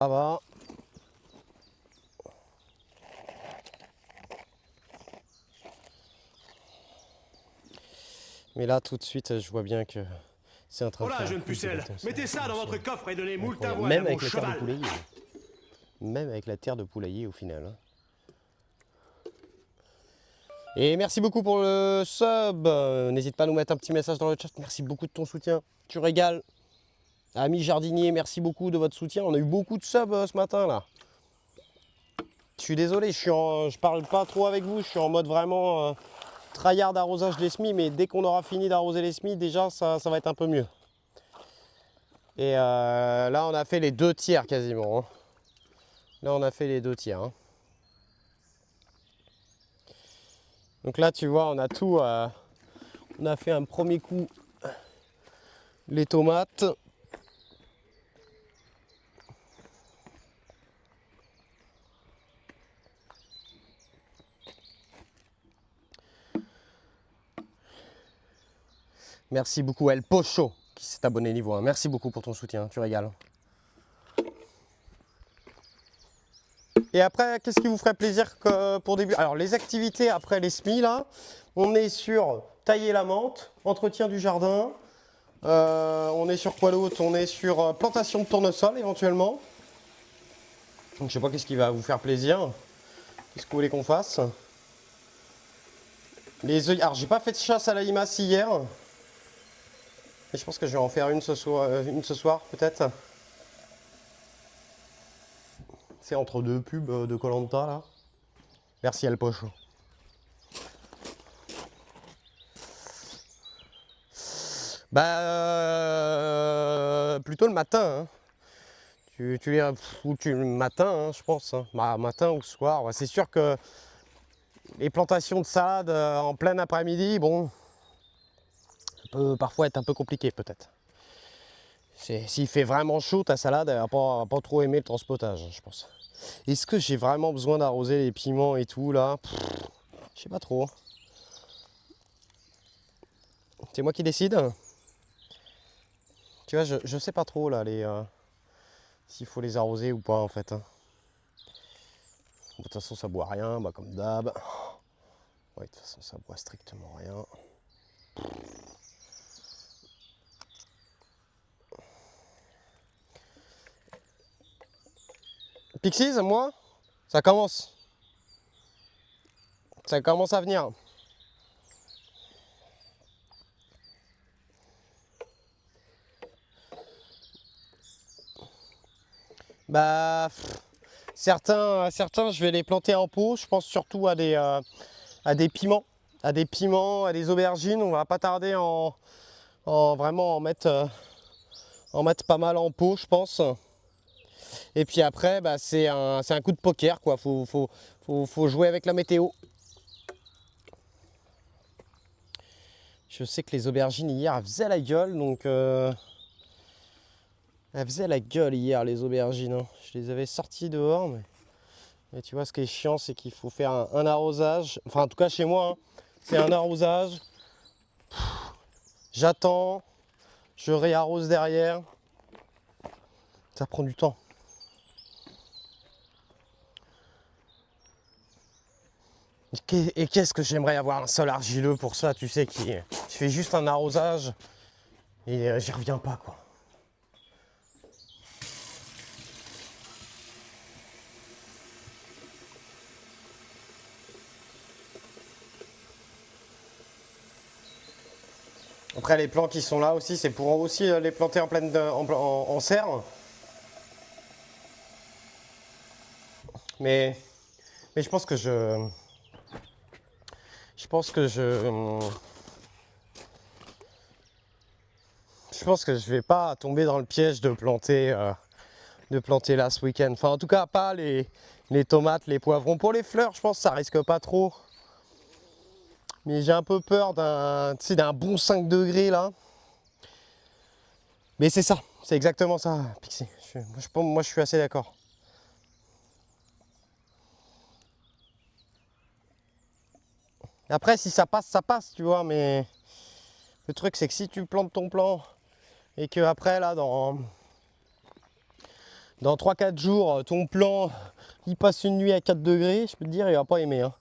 Ça va. Mais là, tout de suite, je vois bien que c'est en train de Voilà, faire un jeune coup de pucelle, bâton. mettez ça dans votre coffre et donnez moult Incroyable. avoine à Même mon avec la terre de cheval. poulailler. Même avec la terre de poulailler au final. Hein. Et merci beaucoup pour le sub. N'hésite pas à nous mettre un petit message dans le chat. Merci beaucoup de ton soutien. Tu régales. Amis jardiniers, merci beaucoup de votre soutien. On a eu beaucoup de subs ce matin là. Je suis désolé, je parle pas trop avec vous. Je suis en mode vraiment tryhard d'arrosage des semis. Mais dès qu'on aura fini d'arroser les semis, déjà ça va être un peu mieux. Et là, on a fait les 2 tiers quasiment. Hein. Là, on a fait les 2 tiers. Hein. Donc là, tu vois, on a tout. On a fait un premier coup les tomates. Merci beaucoup, El Pocho, qui s'est abonné niveau 1. Merci beaucoup pour ton soutien, tu régales. Et après, qu'est-ce qui vous ferait plaisir pour début? Alors, les activités après les semis, là, on est sur tailler la menthe, entretien du jardin. On est sur quoi d'autre? On est sur plantation de tournesol éventuellement. Donc, je sais pas qu'est-ce qui va vous faire plaisir. Qu'est-ce que vous voulez qu'on fasse? Les œillets. Alors, j'ai pas fait de chasse à la limace hier. Mais je pense que je vais en faire une ce soir peut-être. C'est entre deux pubs de koh là. Merci El Pocho. Plutôt le matin. Hein. Tu les ou le matin, hein, je pense. Hein. Matin ou soir. Ouais, c'est sûr que les plantations de salade en plein après-midi, bon, ça peut parfois être un peu compliqué peut-être. S'il fait vraiment chaud, ta salade, elle va pas trop aimer le transpotage, je pense. Est-ce que j'ai vraiment besoin d'arroser les piments et tout là? Je sais pas trop. C'est moi qui décide. Tu vois, je sais pas trop là s'il faut les arroser ou pas en fait. Hein. De toute façon ça boit rien, bah, comme d'hab. Ouais, de toute façon ça boit strictement rien. Pixies, moi, ça commence. Ça commence à venir. Bah, certains, je vais les planter en pot. Je pense surtout à des piments, à des aubergines. On va pas tarder vraiment en mettre pas mal en pot, je pense. Et puis après, bah, c'est un coup de poker, quoi. Faut jouer avec la météo. Je sais que les aubergines hier, elles faisaient la gueule, donc elles faisaient la gueule hier, les aubergines. Hein. Je les avais sorties dehors, mais tu vois, ce qui est chiant, c'est qu'il faut faire un arrosage. Enfin, en tout cas, chez moi, hein, c'est un arrosage. J'attends, je réarrose derrière. Ça prend du temps. Et qu'est-ce que j'aimerais avoir un sol argileux pour ça, tu sais, qui fait juste un arrosage et j'y reviens pas, quoi. Après, les plants qui sont là aussi, c'est pour aussi les planter en pleine en serre. Mais je pense que je pense que je vais pas tomber dans le piège de planter là ce week-end. Enfin, en tout cas, pas les tomates, les poivrons. Pour les fleurs, je pense que ça risque pas trop. Mais j'ai un peu peur d'un bon 5 degrés là. Mais c'est ça, c'est exactement ça, Pixie. Moi, je suis assez d'accord. Après, si ça passe, tu vois. Mais le truc, c'est que si tu plantes ton plant et que après, là, Dans 3-4 jours, ton plan, il passe une nuit à 4 degrés, je peux te dire, il va pas aimer. Hein.